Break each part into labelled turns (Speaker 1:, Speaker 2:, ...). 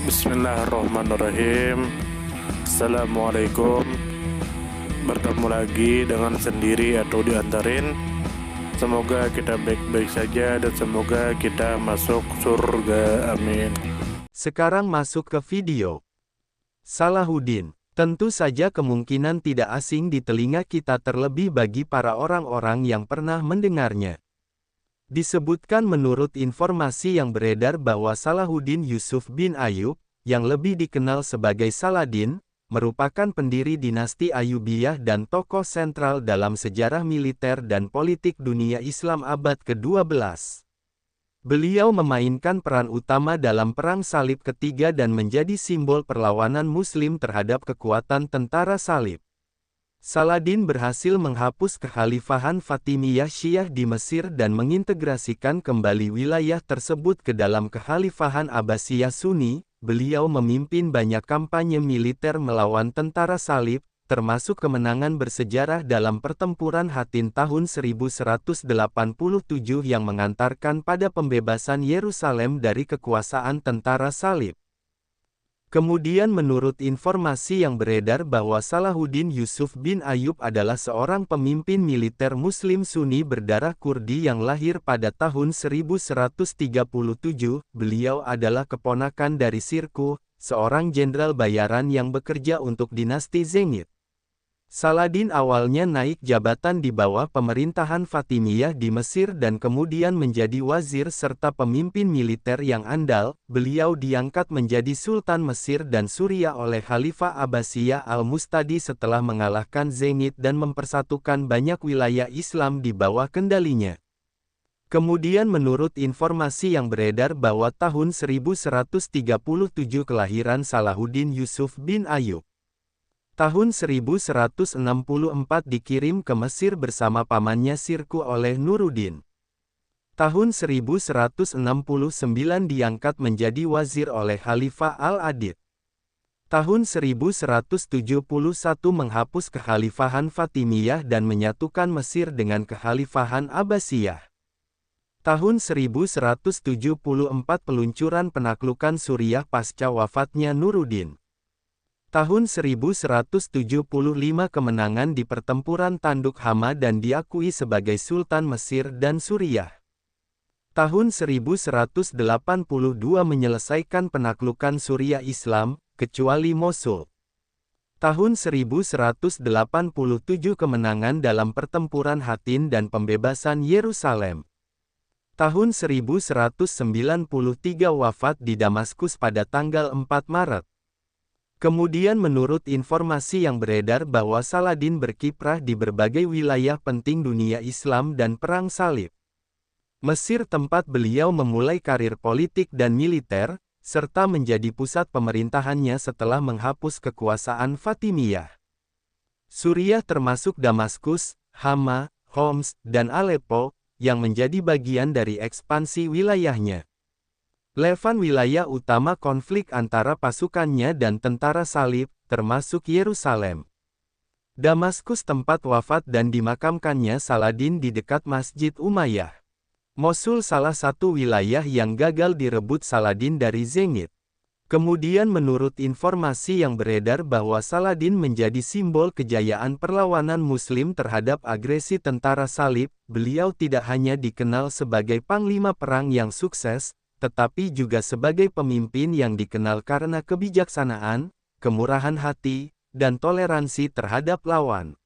Speaker 1: Bismillahirrahmanirrahim. Assalamualaikum. Bertemu lagi dengan sendiri atau diantarin. Semoga kita baik-baik saja dan semoga kita masuk surga. Amin.
Speaker 2: Sekarang masuk ke video. Salahuddin. Tentu saja kemungkinan tidak asing di telinga kita, terlebih bagi para orang-orang yang pernah mendengarnya. Disebutkan menurut informasi yang beredar bahwa Salahuddin Yusuf bin Ayyub, yang lebih dikenal sebagai Saladin, merupakan pendiri dinasti Ayyubiyah dan tokoh sentral dalam sejarah militer dan politik dunia Islam abad ke-12. Beliau memainkan peran utama dalam Perang Salib Ketiga dan menjadi simbol perlawanan Muslim terhadap kekuatan tentara Salib. Saladin berhasil menghapus kekhalifahan Fatimiyah Syiah di Mesir dan mengintegrasikan kembali wilayah tersebut ke dalam kekhalifahan Abbasiyah Sunni. Beliau memimpin banyak kampanye militer melawan tentara Salib, termasuk kemenangan bersejarah dalam pertempuran Hattin tahun 1187 yang mengantarkan pada pembebasan Yerusalem dari kekuasaan tentara Salib. Kemudian menurut informasi yang beredar bahwa Salahuddin Yusuf bin Ayyub adalah seorang pemimpin militer Muslim Sunni berdarah Kurdi yang lahir pada tahun 1137, beliau adalah keponakan dari Sirkuh, seorang jenderal bayaran yang bekerja untuk dinasti Zengid. Saladin awalnya naik jabatan di bawah pemerintahan Fatimiyah di Mesir dan kemudian menjadi wazir serta pemimpin militer yang andal. Beliau diangkat menjadi Sultan Mesir dan Suriah oleh Khalifah Abbasiyah Al-Mustadi setelah mengalahkan Zengid dan mempersatukan banyak wilayah Islam di bawah kendalinya. Kemudian menurut informasi yang beredar bahwa tahun 1137 kelahiran Salahuddin Yusuf bin Ayyub. Tahun 1164 dikirim ke Mesir bersama pamannya Sirkuh oleh Nuruddin. Tahun 1169 diangkat menjadi wazir oleh Khalifah Al-Adid. Tahun 1171 menghapus kekhalifahan Fatimiyah dan menyatukan Mesir dengan kekhalifahan Abbasiyah. Tahun 1174 peluncuran penaklukan Suriah pasca wafatnya Nuruddin. Tahun 1175 kemenangan di pertempuran Tanduk Hama dan diakui sebagai Sultan Mesir dan Suriah. Tahun 1182 menyelesaikan penaklukan Suriah Islam, kecuali Mosul. Tahun 1187 kemenangan dalam pertempuran Hattin dan pembebasan Yerusalem. Tahun 1193 wafat di Damaskus pada tanggal 4 Maret. Kemudian menurut informasi yang beredar bahwa Saladin berkiprah di berbagai wilayah penting dunia Islam dan Perang Salib. Mesir tempat beliau memulai karir politik dan militer, serta menjadi pusat pemerintahannya setelah menghapus kekuasaan Fatimiyah. Suriah termasuk Damaskus, Hama, Homs, dan Aleppo, yang menjadi bagian dari ekspansi wilayahnya. Levant wilayah utama konflik antara pasukannya dan tentara Salib, termasuk Yerusalem. Damaskus tempat wafat dan dimakamkannya Saladin di dekat Masjid Umayyah. Mosul salah satu wilayah yang gagal direbut Saladin dari Zengid. Kemudian menurut informasi yang beredar bahwa Saladin menjadi simbol kejayaan perlawanan Muslim terhadap agresi tentara Salib, beliau tidak hanya dikenal sebagai panglima perang yang sukses, tetapi juga sebagai pemimpin yang dikenal karena kebijaksanaan, kemurahan hati, dan toleransi terhadap lawan.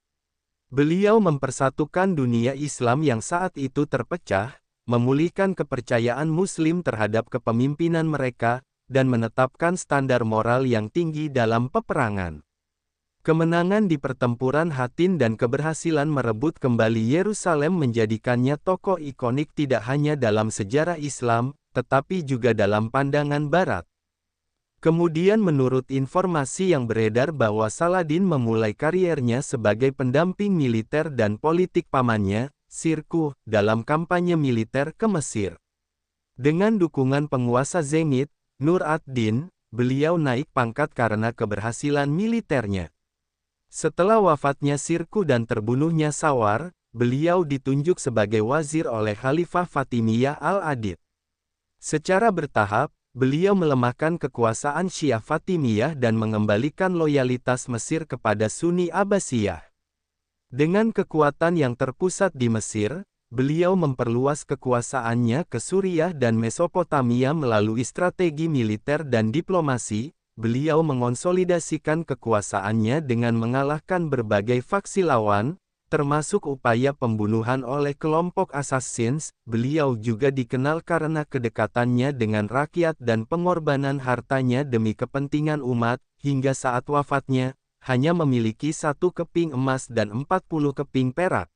Speaker 2: Beliau mempersatukan dunia Islam yang saat itu terpecah, memulihkan kepercayaan Muslim terhadap kepemimpinan mereka, dan menetapkan standar moral yang tinggi dalam peperangan. Kemenangan di pertempuran Hattin dan keberhasilan merebut kembali Yerusalem menjadikannya tokoh ikonik tidak hanya dalam sejarah Islam, tetapi juga dalam pandangan Barat. Kemudian menurut informasi yang beredar bahwa Saladin memulai kariernya sebagai pendamping militer dan politik pamannya, Sirkuh, dalam kampanye militer ke Mesir. Dengan dukungan penguasa Zengid, Nur ad-Din, beliau naik pangkat karena keberhasilan militernya. Setelah wafatnya Sirkuh dan terbunuhnya Sawar, beliau ditunjuk sebagai wazir oleh Khalifah Fatimiyah Al-Adid. Secara bertahap, beliau melemahkan kekuasaan Syiah Fatimiyah dan mengembalikan loyalitas Mesir kepada Sunni Abbasiyah. Dengan kekuatan yang terpusat di Mesir, beliau memperluas kekuasaannya ke Suriah dan Mesopotamia melalui strategi militer dan diplomasi. Beliau mengonsolidasikan kekuasaannya dengan mengalahkan berbagai faksi lawan, termasuk upaya pembunuhan oleh kelompok Assassins. Beliau juga dikenal karena kedekatannya dengan rakyat dan pengorbanan hartanya demi kepentingan umat. Hingga saat wafatnya, hanya memiliki 1 keping emas dan 40 keping perak.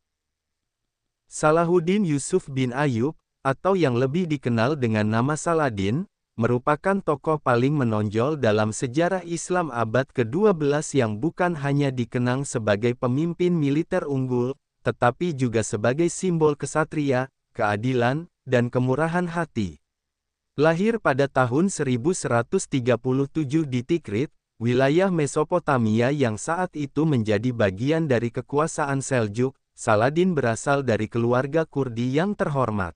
Speaker 2: Salahuddin Yusuf bin Ayyub, atau yang lebih dikenal dengan nama Saladin, merupakan tokoh paling menonjol dalam sejarah Islam abad ke-12 yang bukan hanya dikenang sebagai pemimpin militer unggul, tetapi juga sebagai simbol kesatria, keadilan, dan kemurahan hati. Lahir pada tahun 1137 di Tikrit, wilayah Mesopotamia yang saat itu menjadi bagian dari kekuasaan Seljuk, Saladin berasal dari keluarga Kurdi yang terhormat.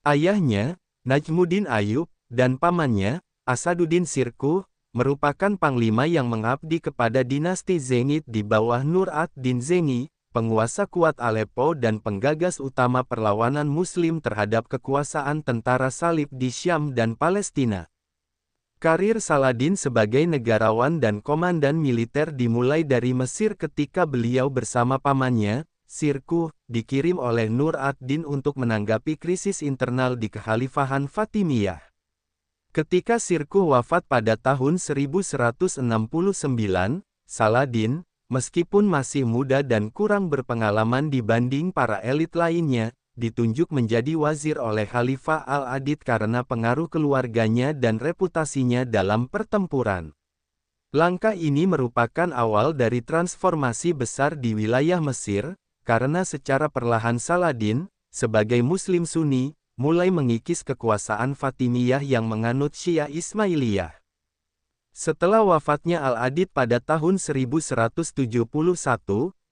Speaker 2: Ayahnya, Najmuddin Ayyub, dan pamannya, Asaduddin Sirkuh, merupakan panglima yang mengabdi kepada dinasti Zengid di bawah Nur ad-Din Zengi, penguasa kuat Aleppo dan penggagas utama perlawanan Muslim terhadap kekuasaan tentara Salib di Syam dan Palestina. Karir Saladin sebagai negarawan dan komandan militer dimulai dari Mesir ketika beliau bersama pamannya, Sirkuh, dikirim oleh Nur ad-Din untuk menanggapi krisis internal di Kekhalifahan Fatimiyah. Ketika Sirkuh wafat pada tahun 1169, Saladin, meskipun masih muda dan kurang berpengalaman dibanding para elit lainnya, ditunjuk menjadi wazir oleh Khalifah Al-Adid karena pengaruh keluarganya dan reputasinya dalam pertempuran. Langkah ini merupakan awal dari transformasi besar di wilayah Mesir, karena secara perlahan Saladin, sebagai Muslim Sunni, mulai mengikis kekuasaan Fatimiyah yang menganut Syiah Ismailiyah. Setelah wafatnya Al-Adid pada tahun 1171,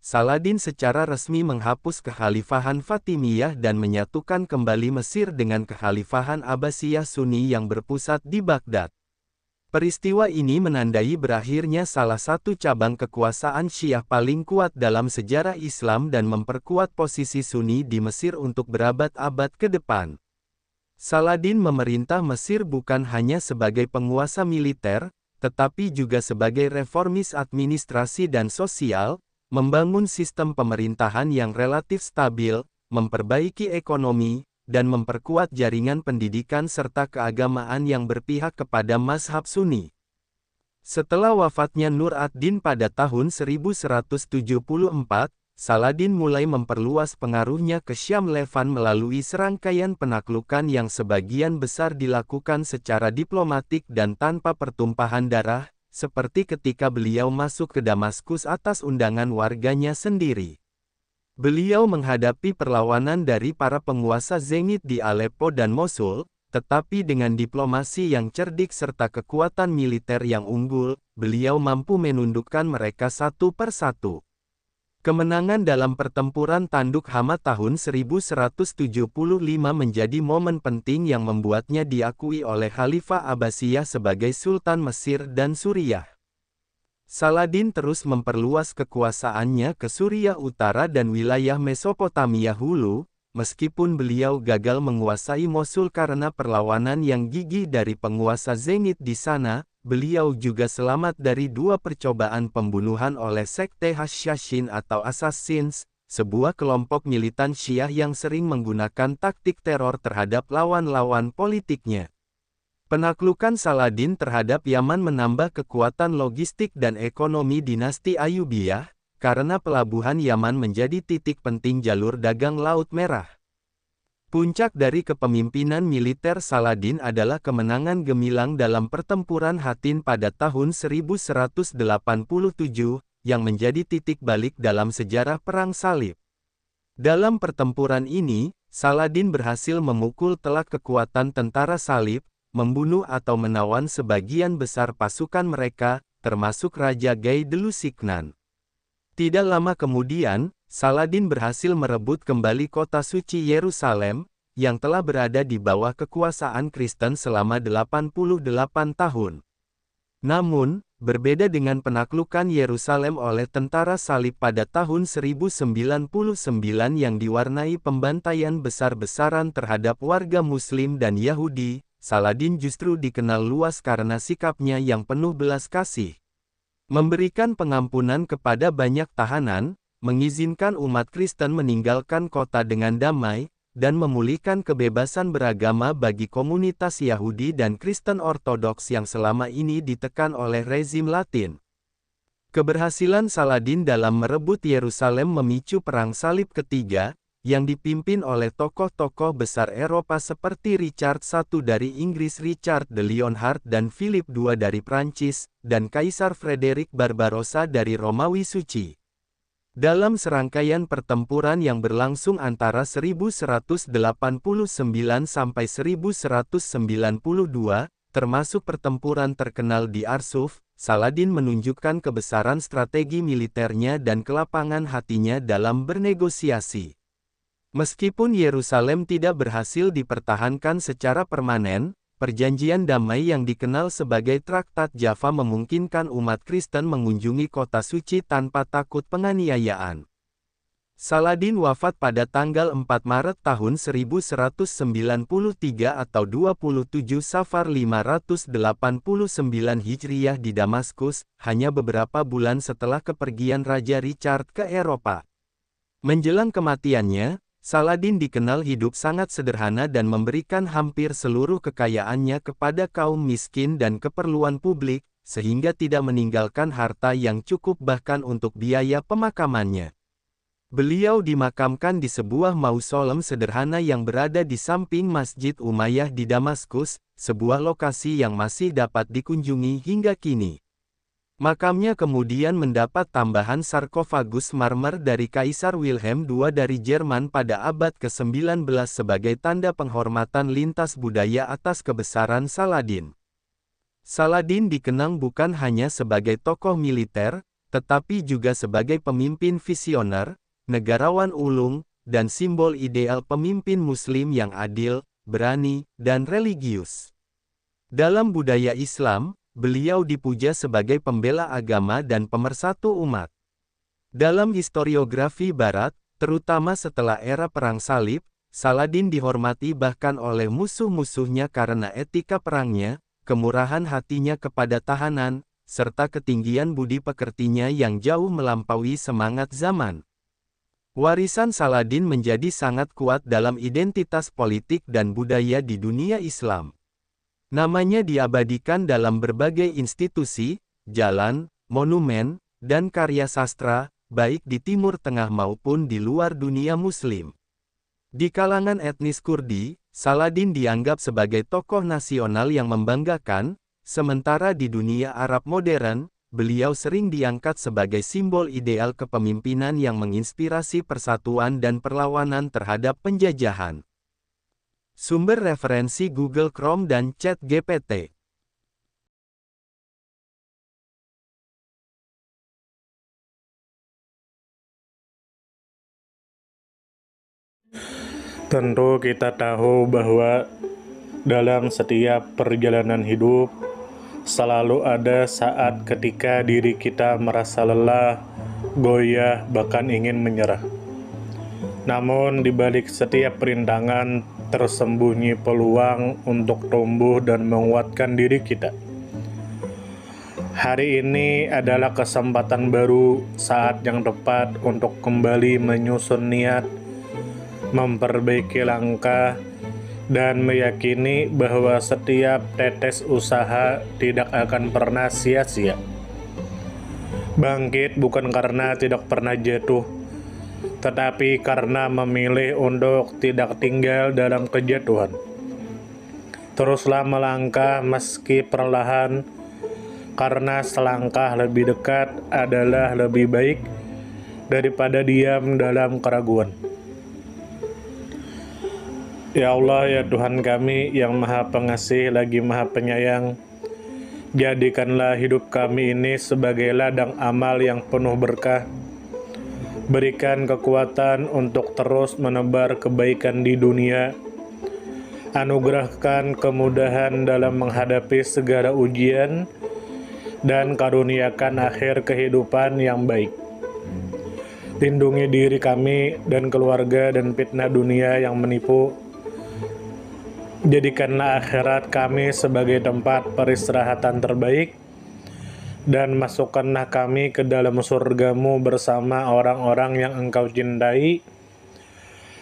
Speaker 2: Saladin secara resmi menghapus Kekhalifahan Fatimiyah dan menyatukan kembali Mesir dengan Kekhalifahan Abbasiyah Sunni yang berpusat di Baghdad. Peristiwa ini menandai berakhirnya salah satu cabang kekuasaan Syiah paling kuat dalam sejarah Islam dan memperkuat posisi Sunni di Mesir untuk berabad-abad ke depan. Saladin memerintah Mesir bukan hanya sebagai penguasa militer, tetapi juga sebagai reformis administrasi dan sosial, membangun sistem pemerintahan yang relatif stabil, memperbaiki ekonomi, dan memperkuat jaringan pendidikan serta keagamaan yang berpihak kepada mazhab Sunni. Setelah wafatnya Nur ad-Din pada tahun 1174, Saladin mulai memperluas pengaruhnya ke Syam Levan melalui serangkaian penaklukan yang sebagian besar dilakukan secara diplomatik dan tanpa pertumpahan darah, seperti ketika beliau masuk ke Damaskus atas undangan warganya sendiri. Beliau menghadapi perlawanan dari para penguasa Zengid di Aleppo dan Mosul, tetapi dengan diplomasi yang cerdik serta kekuatan militer yang unggul, beliau mampu menundukkan mereka satu persatu. Kemenangan dalam pertempuran Tanduk Hama tahun 1175 menjadi momen penting yang membuatnya diakui oleh Khalifah Abbasiyah sebagai Sultan Mesir dan Suriah. Saladin terus memperluas kekuasaannya ke Suriah Utara dan wilayah Mesopotamia Hulu, meskipun beliau gagal menguasai Mosul karena perlawanan yang gigih dari penguasa Zengid di sana. Beliau juga selamat dari dua percobaan pembunuhan oleh Sekte Hashashin atau Assassins, sebuah kelompok militan Syiah yang sering menggunakan taktik teror terhadap lawan-lawan politiknya. Penaklukan Saladin terhadap Yaman menambah kekuatan logistik dan ekonomi dinasti Ayyubiyah, karena pelabuhan Yaman menjadi titik penting jalur dagang Laut Merah. Puncak dari kepemimpinan militer Saladin adalah kemenangan gemilang dalam pertempuran Hattin pada tahun 1187, yang menjadi titik balik dalam sejarah Perang Salib. Dalam pertempuran ini, Saladin berhasil memukul telak kekuatan tentara Salib, membunuh atau menawan sebagian besar pasukan mereka, termasuk Raja Gai Delusignan. Tidak lama kemudian, Saladin berhasil merebut kembali kota suci Yerusalem, yang telah berada di bawah kekuasaan Kristen selama 88 tahun. Namun, berbeda dengan penaklukan Yerusalem oleh tentara salib pada tahun 1099 yang diwarnai pembantaian besar-besaran terhadap warga Muslim dan Yahudi, Saladin justru dikenal luas karena sikapnya yang penuh belas kasih. Memberikan pengampunan kepada banyak tahanan, mengizinkan umat Kristen meninggalkan kota dengan damai, dan memulihkan kebebasan beragama bagi komunitas Yahudi dan Kristen Ortodoks yang selama ini ditekan oleh rezim Latin. Keberhasilan Saladin dalam merebut Yerusalem memicu Perang Salib Ketiga, yang dipimpin oleh tokoh-tokoh besar Eropa seperti Richard I dari Inggris, Richard de Lionheart dan Philip II dari Prancis, dan Kaisar Frederick Barbarossa dari Romawi Suci. Dalam serangkaian pertempuran yang berlangsung antara 1189 sampai 1192, termasuk pertempuran terkenal di Arsuf, Saladin menunjukkan kebesaran strategi militernya dan kelapangan hatinya dalam bernegosiasi. Meskipun Yerusalem tidak berhasil dipertahankan secara permanen, perjanjian damai yang dikenal sebagai Traktat Jaffa memungkinkan umat Kristen mengunjungi kota suci tanpa takut penganiayaan. Saladin wafat pada tanggal 4 Maret tahun 1193 atau 27 Safar 589 Hijriyah di Damaskus, hanya beberapa bulan setelah kepergian Raja Richard ke Eropa. Menjelang kematiannya, Saladin dikenal hidup sangat sederhana dan memberikan hampir seluruh kekayaannya kepada kaum miskin dan keperluan publik, sehingga tidak meninggalkan harta yang cukup bahkan untuk biaya pemakamannya. Beliau dimakamkan di sebuah mausolem sederhana yang berada di samping Masjid Umayyah di Damaskus, sebuah lokasi yang masih dapat dikunjungi hingga kini. Makamnya kemudian mendapat tambahan sarkofagus marmer dari Kaisar Wilhelm II dari Jerman pada abad ke-19 sebagai tanda penghormatan lintas budaya atas kebesaran Saladin. Saladin dikenang bukan hanya sebagai tokoh militer, tetapi juga sebagai pemimpin visioner, negarawan ulung, dan simbol ideal pemimpin Muslim yang adil, berani, dan religius. Dalam budaya Islam, beliau dipuja sebagai pembela agama dan pemersatu umat. Dalam historiografi Barat, terutama setelah era Perang Salib, Saladin dihormati bahkan oleh musuh-musuhnya karena etika perangnya, kemurahan hatinya kepada tahanan, serta ketinggian budi pekertinya yang jauh melampaui semangat zaman. Warisan Saladin menjadi sangat kuat dalam identitas politik dan budaya di dunia Islam. Namanya diabadikan dalam berbagai institusi, jalan, monumen, dan karya sastra, baik di Timur Tengah maupun di luar dunia Muslim. Di kalangan etnis Kurdi, Saladin dianggap sebagai tokoh nasional yang membanggakan, sementara di dunia Arab modern, beliau sering diangkat sebagai simbol ideal kepemimpinan yang menginspirasi persatuan dan perlawanan terhadap penjajahan. Sumber referensi Google Chrome dan ChatGPT.
Speaker 1: Tentu kita tahu bahwa dalam setiap perjalanan hidup, selalu ada saat ketika diri kita merasa lelah, goyah, bahkan ingin menyerah. Namun di balik setiap perintangan tersembunyi peluang untuk tumbuh dan menguatkan diri kita. Hari ini adalah kesempatan baru, saat yang tepat untuk kembali menyusun niat, memperbaiki langkah, dan meyakini bahwa setiap tetes usaha tidak akan pernah sia-sia. Bangkit bukan karena tidak pernah jatuh, tetapi karena memilih untuk tidak tinggal dalam kejatuhan. Teruslah melangkah meski perlahan, karena selangkah lebih dekat adalah lebih baik daripada diam dalam keraguan. Ya Allah, ya Tuhan kami yang Maha Pengasih lagi Maha Penyayang, jadikanlah hidup kami ini sebagai ladang amal yang penuh berkah. Berikan kekuatan untuk terus menebar kebaikan di dunia, Anugerahkan kemudahan dalam menghadapi segala ujian, dan karuniakan akhir kehidupan yang baik. Lindungi diri kami dan keluarga dan fitnah dunia yang menipu. Jadikanlah akhirat kami sebagai tempat peristirahatan terbaik, dan masukkanlah kami ke dalam surgamu bersama orang-orang yang Engkau cintai,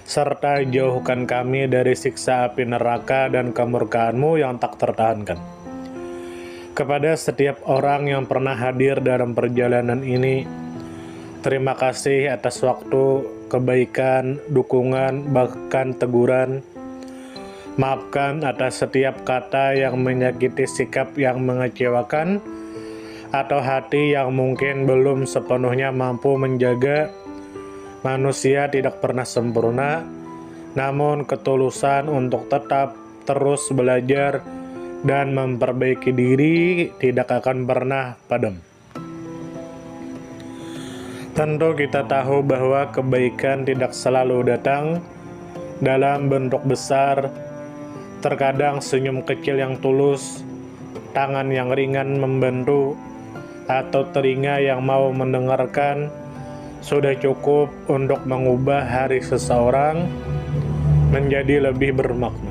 Speaker 1: serta jauhkan kami dari siksa api neraka dan kemurkaanmu yang tak tertahankan. Kepada setiap orang yang pernah hadir dalam perjalanan ini, terima kasih atas waktu, kebaikan, dukungan, bahkan teguran. Maafkan atas setiap kata yang menyakiti, sikap yang mengecewakan, atau hati yang mungkin belum sepenuhnya mampu menjaga. Manusia tidak pernah sempurna, namun ketulusan untuk tetap terus belajar dan memperbaiki diri tidak akan pernah padam. Tentu kita tahu bahwa kebaikan tidak selalu datang dalam bentuk besar. Terkadang senyum kecil yang tulus, tangan yang ringan membantu, atau telinga yang mau mendengarkan sudah cukup untuk mengubah hari seseorang menjadi lebih bermakna.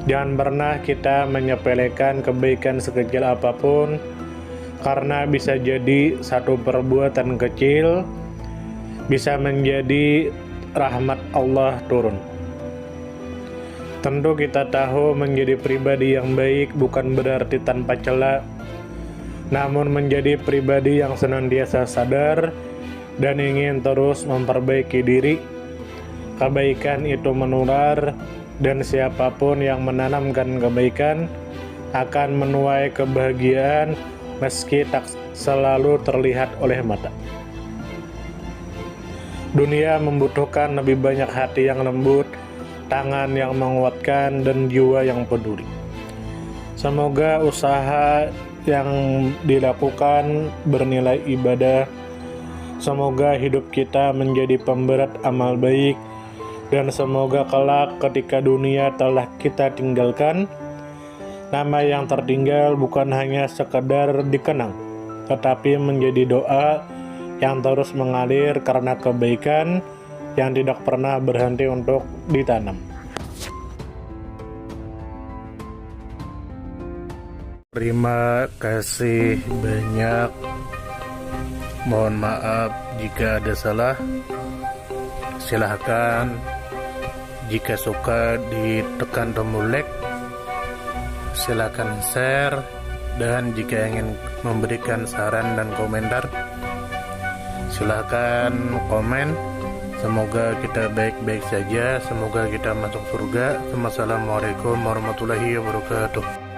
Speaker 1: Jangan pernah kita menyepelekan kebaikan sekecil apapun, karena bisa jadi satu perbuatan kecil bisa menjadi rahmat Allah turun. Tentu kita tahu menjadi pribadi yang baik bukan berarti tanpa celah, namun menjadi pribadi yang senantiasa sadar dan ingin terus memperbaiki diri. Kebaikan itu menular, dan siapapun yang menanamkan kebaikan akan menuai kebahagiaan meski tak selalu terlihat oleh mata. Dunia membutuhkan lebih banyak hati yang lembut, tangan yang menguatkan, dan jiwa yang peduli. Semoga usaha yang dilakukan bernilai ibadah. Semoga hidup kita menjadi pemberat amal baik, dan semoga kelak ketika dunia telah kita tinggalkan, nama yang tertinggal bukan hanya sekedar dikenang, tetapi menjadi doa yang terus mengalir karena kebaikan yang tidak pernah berhenti untuk ditanam. Terima kasih banyak. Mohon maaf jika ada salah. Silahkan jika suka ditekan tombol like, silakan share, dan jika ingin memberikan saran dan komentar, silakan komen. Semoga kita baik-baik saja, semoga kita masuk surga. Wassalamualaikum warahmatullahi wabarakatuh.